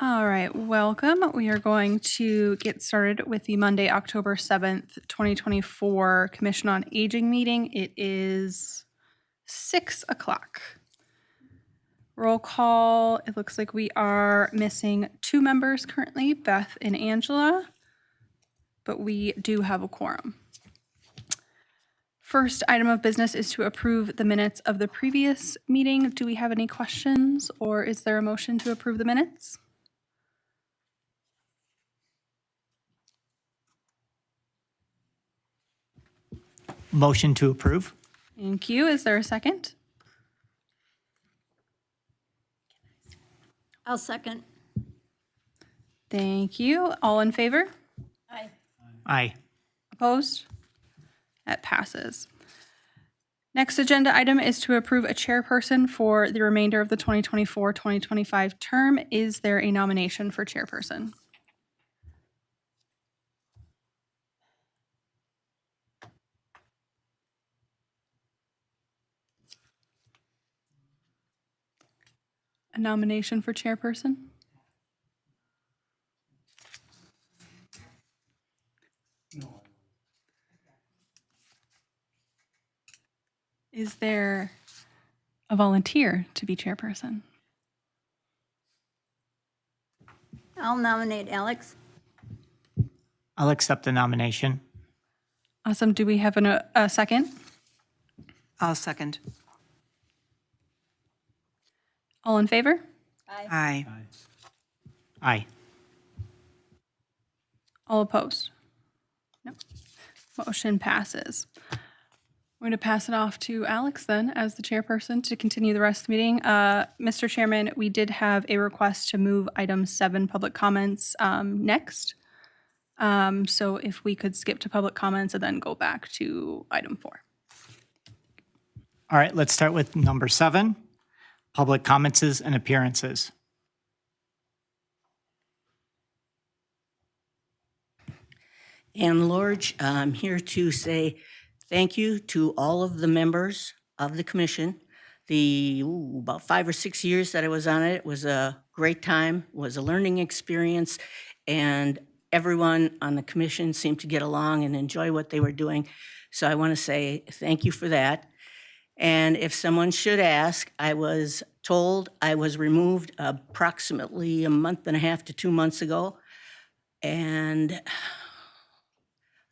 All right, welcome. We are going to get started with the Monday, October 7th, 2024 Commission on Aging meeting. It is 6 o'clock. Roll call. It looks like we are missing 2 members currently, Beth and Angela, but we do have a quorum. First item of business is to approve the minutes of the previous meeting. Do we have any questions, or is there a motion to approve the minutes? Motion to approve. Thank you. Is there a second? I'll second. Thank you. All in favor? Aye. Aye. Opposed? That passes. Next agenda item is to approve a chairperson for the remainder of the 2024-2025 term. Is there a nomination for chairperson? A nomination for chairperson? Is there a volunteer to be chairperson? I'll nominate Alex. I'll accept the nomination. Awesome. Do we have a second? I'll second. All in favor? Aye. Aye. All opposed? No. Motion passes. I'm going to pass it off to Alex then as the chairperson to continue the rest of the meeting. Mr. Chairman, we did have a request to move item 7, public comments, next. So if we could skip to public comments and then go back to item 4. All right, let's start with number 7, public comments and appearances. Ann Lorge, I'm here to say thank you to all of the members of the commission. About 5 or 6 years that I was on it was a great time, was a learning experience, and everyone on the commission seemed to get along and enjoy what they were doing. So I want to say thank you for that. And if someone should ask, I was told I was removed approximately a month and a half to 2 months ago. And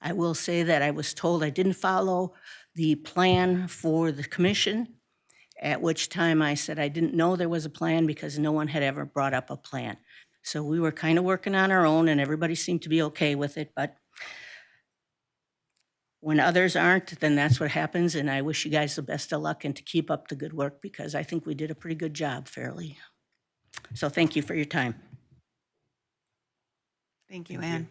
I will say that I was told I didn't follow the plan for the commission, at which time I said I didn't know there was a plan because no one had ever brought up a plan. So we were kind of working on our own and everybody seemed to be okay with it, but when others aren't, then that's what happens, and I wish you guys the best of luck and to keep up the good work because I think we did a pretty good job fairly. So thank you for your time. Thank you, Ann.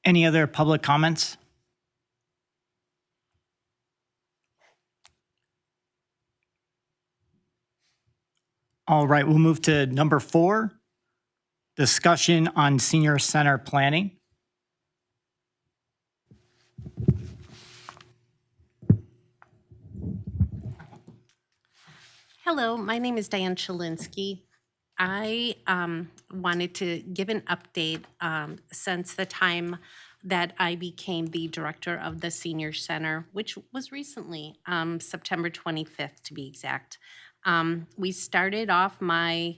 Any other public comments? All right, we'll move to number 4, discussion on senior center planning. Hello, my name is Diane Chalinsky. I wanted to give an update since the time that I became the director of the Senior Center, which was recently, September 25th to be exact. We started off my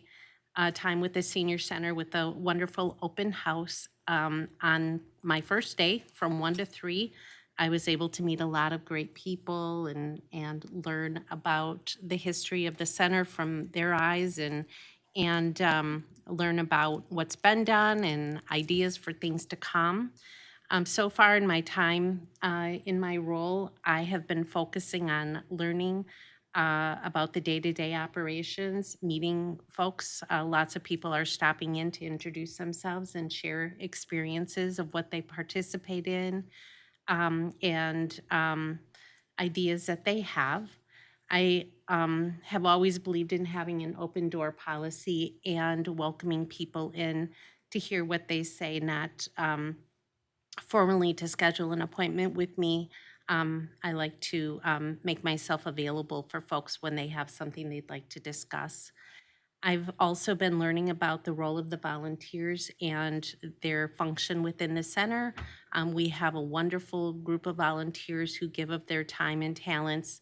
time with the Senior Center with a wonderful open house on my first day from 1 to 3. I was able to meet a lot of great people and learn about the history of the center from their eyes and learn about what's been done and ideas for things to come. So far in my time in my role, I have been focusing on learning about the day-to-day operations, meeting folks. Lots of people are stopping in to introduce themselves and share experiences of what they participate in and ideas that they have. I have always believed in having an open door policy and welcoming people in to hear what they say, not formally to schedule an appointment with me I like to make myself available for folks when they have something they'd like to discuss. I've also been learning about the role of the volunteers and their function within the center. We have a wonderful group of volunteers who give of their time and talents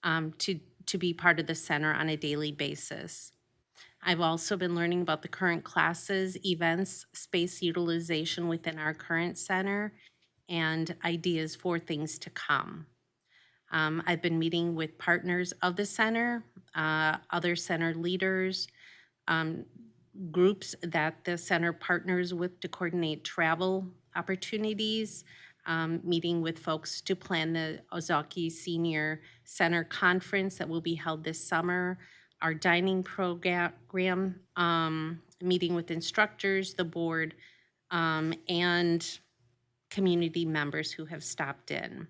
to be part of the center on a daily basis. I've also been learning about the current classes, events, space utilization within our current center, and ideas for things to come. I've been meeting with partners of the center, other center leaders, groups that the center partners with to coordinate travel opportunities, meeting with folks to plan the Ozaki Senior Center Conference that will be held this summer, our dining program, meeting with instructors, the board, and community members who have stopped in.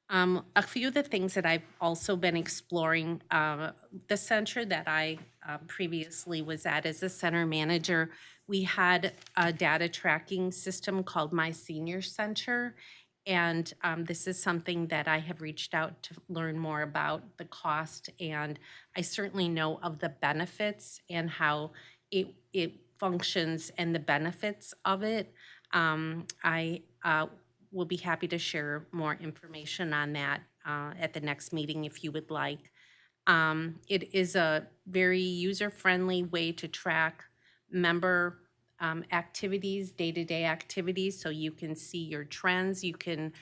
A few of the things that I've also been exploring, the center that I previously was at as a center manager, we had a data tracking system called My Senior Center. And this is something that I have reached out to learn more about the cost. And I certainly know of the benefits and how it functions and the benefits of it. I will be happy to share more information on that at the next meeting if you would like. It is a very user-friendly way to track member activities, day-to-day activities, so you can see your trends, you can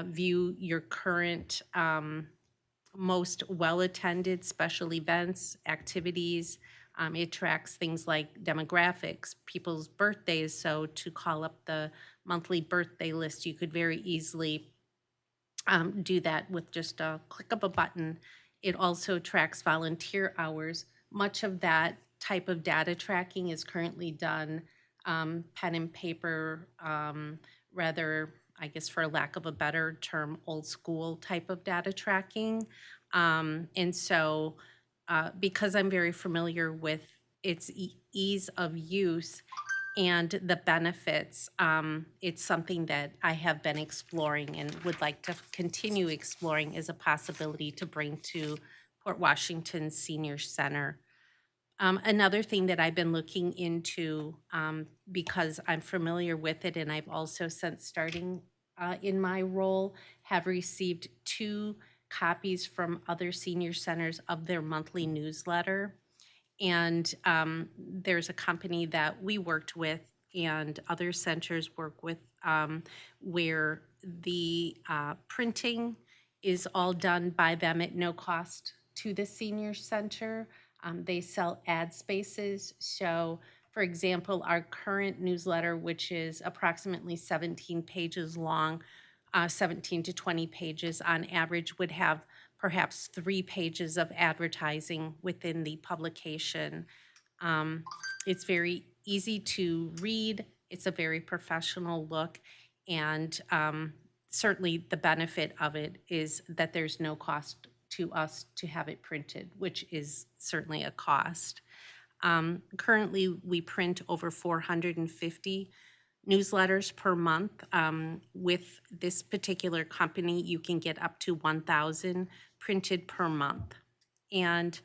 view your current most well-attended special events, activities. It tracks things like demographics, people's birthdays, so to call up the monthly birthday list, you could very easily do that with just a click of a button. It also tracks volunteer hours. Much of that type of data tracking is currently done pen and paper, rather, I guess for lack of a better term, old school type of data tracking. And so because I'm very familiar with its ease of use and the benefits, it's something that I have been exploring and would like to continue exploring as a possibility to bring to Port Washington Senior Center. Another thing that I've been looking into, because I'm familiar with it and I've also, since starting in my role, have received 2 copies from other senior centers of their monthly newsletter. And there's a company that we worked with and other centers work with where the printing is all done by them at no cost to the senior center. They sell ad spaces. So, for example, our current newsletter, which is approximately 17 pages long, 17 to 20 pages on average, would have perhaps 3 pages of advertising within the publication. It's very easy to read. It's a very professional look. And certainly the benefit of it is that there's no cost to us to have it printed, which is certainly a cost. Currently, we print over 450 newsletters per month. With this particular company, you can get up to 1,000 printed per month. And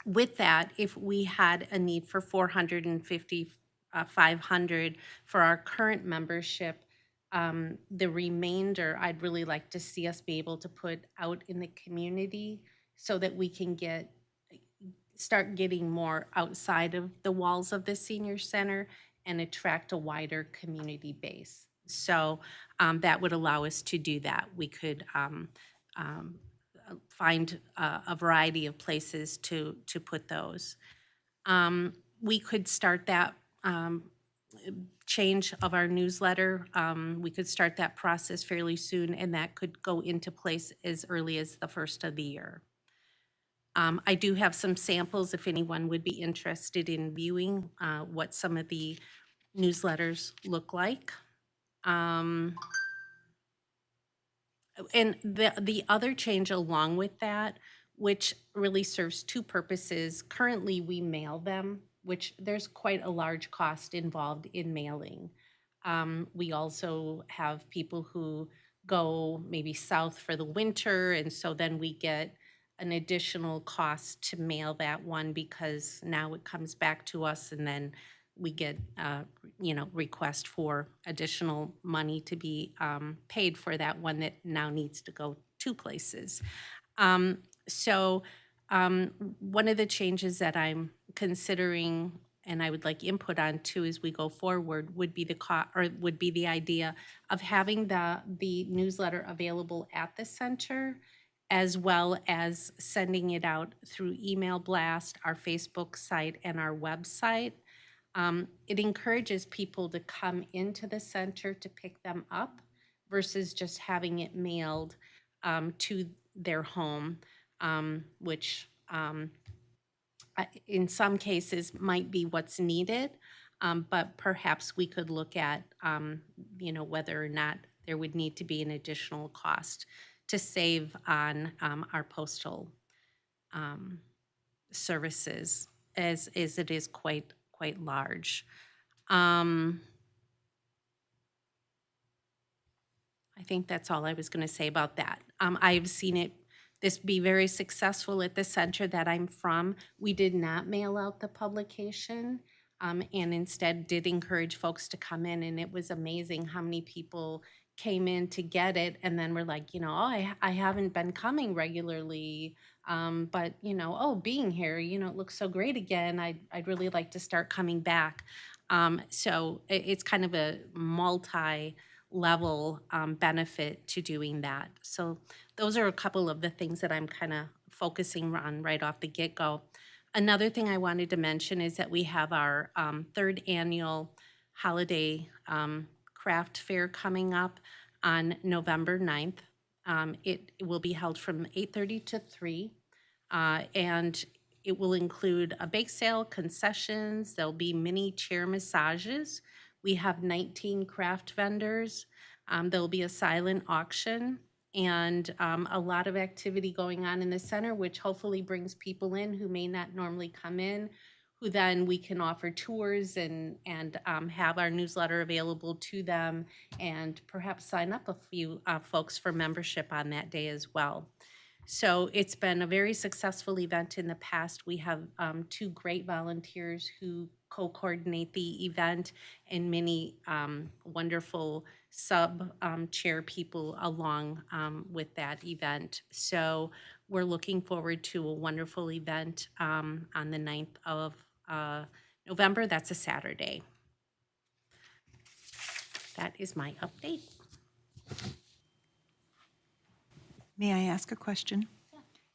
with that, if we had a need for 450, 500 for our current membership, the remainder, I'd really like to see us be able to put out in the community so that we can start getting more outside of the walls of the senior center and attract a wider community base. So that would allow us to do that. We could find a variety of places to put those. We could start that change of our newsletter. We could start that process fairly soon, and that could go into place as early as the first of the year. I do have some samples if anyone would be interested in viewing what some of the newsletters look like. And the other change along with that, which really serves 2 purposes. Currently, we mail them, which there's quite a large cost involved in mailing. We also have people who go maybe south for the winter, and so then we get an additional cost to mail that one because now it comes back to us and then we get, request for additional money to be paid for that one that now needs to go two places. So one of the changes that I'm considering and I would like input on too as we go forward would be the idea of having the newsletter available at the center, as well as sending it out through email blast, our Facebook site, and our website. It encourages people to come into the center to pick them up versus just having it mailed to their home, which in some cases might be what's needed, but perhaps we could look at, whether or not there would need to be an additional cost to save on our postal services, as it is quite large. I think that's all I was going to say about that. I've seen this be very successful at the center that I'm from. We did not mail out the publication, and instead did encourage folks to come in, and it was amazing how many people came in to get it and then were like, I haven't been coming regularly, but being here, it looks so great again. I'd really like to start coming back. So it's kind of a multi-level benefit to doing that. So those are a couple of the things that I'm kind of focusing on right off the get-go. Another thing I wanted to mention is that we have our third annual holiday craft fair coming up on November 9th. It will be held from 8:30 to 3, and it will include a bake sale, concessions, there'll be mini chair massages. We have 19 craft vendors. There'll be a silent auction and a lot of activity going on in the center, which hopefully brings people in who may not normally come in, who then we can offer tours and have our newsletter available to them and perhaps sign up a few folks for membership on that day as well. So it's been a very successful event in the past. We have 2 great volunteers who co-coordinate the event and many wonderful chair people along with that event. So we're looking forward to a wonderful event on the 9th of November. That's a Saturday. That is my update. May I ask a question?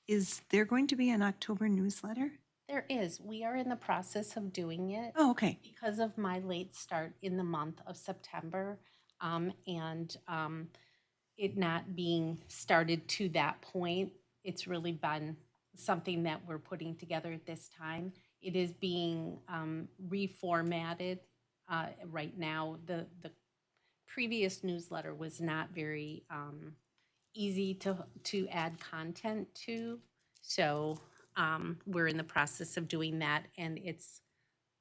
Is there going to be an October newsletter? There is. We are in the process of doing it. Oh, okay. Because of my late start in the month of September, and it not being started to that point, it's really been something that we're putting together at this time. It is being reformatted right now. The previous newsletter was not very easy to add content to, so we're in the process of doing that, and it's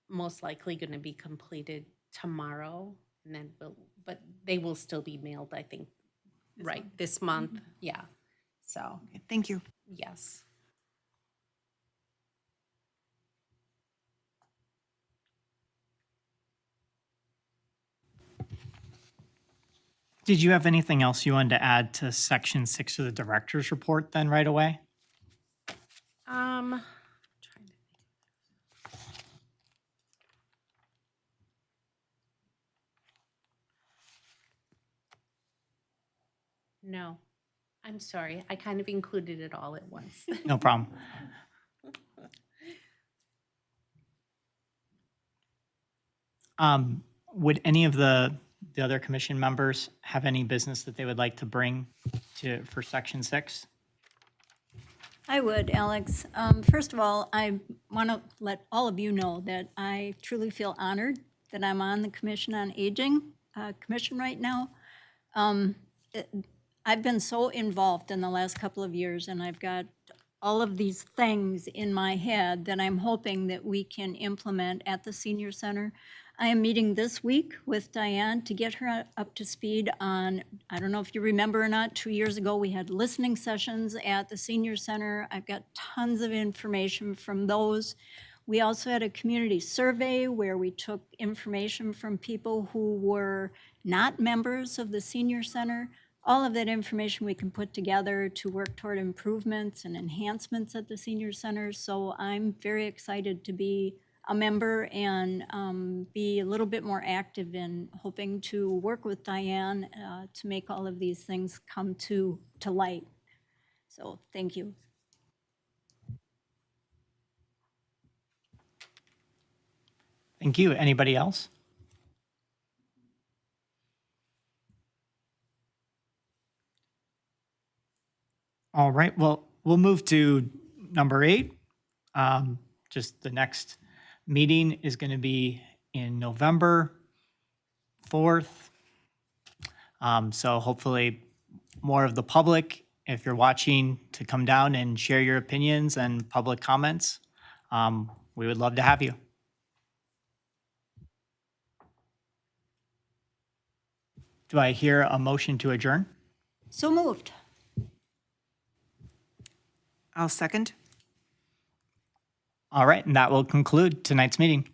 most likely going to be completed tomorrow, and then but they will still be mailed, I think, this month. Yeah. So, Okay, thank you. yes. Did you have anything else you wanted to add to section 6 of the director's report then right away? Trying to think. No, I'm sorry. I kind of included it all at once. No problem. Would any of the other commission members have any business that they would like to bring for section 6? I would, Alex. First of all, I want to let all of you know that I truly feel honored that I'm on the Commission on Aging commission right now. I've been so involved in the last couple of years, and I've got all of these things in my head that I'm hoping that we can implement at the senior center. I am meeting this week with Diane to get her up to speed on, I don't know if you remember or not, 2 years ago, we had listening sessions at the senior center. I've got tons of information from those. We also had a community survey where we took information from people who were not members of the senior center. All of that information we can put together to work toward improvements and enhancements at the senior center. So I'm very excited to be a member and be a little bit more active in hoping to work with Diane to make all of these things come to light. So thank you. Thank you. Anybody else? All right, well, we'll move to number 8. Just the next meeting is going to be in November 4th. So hopefully more of the public, if you're watching, to come down and share your opinions and public comments. We would love to have you. Do I hear a motion to adjourn? So moved. I'll second. All right, and that will conclude tonight's meeting.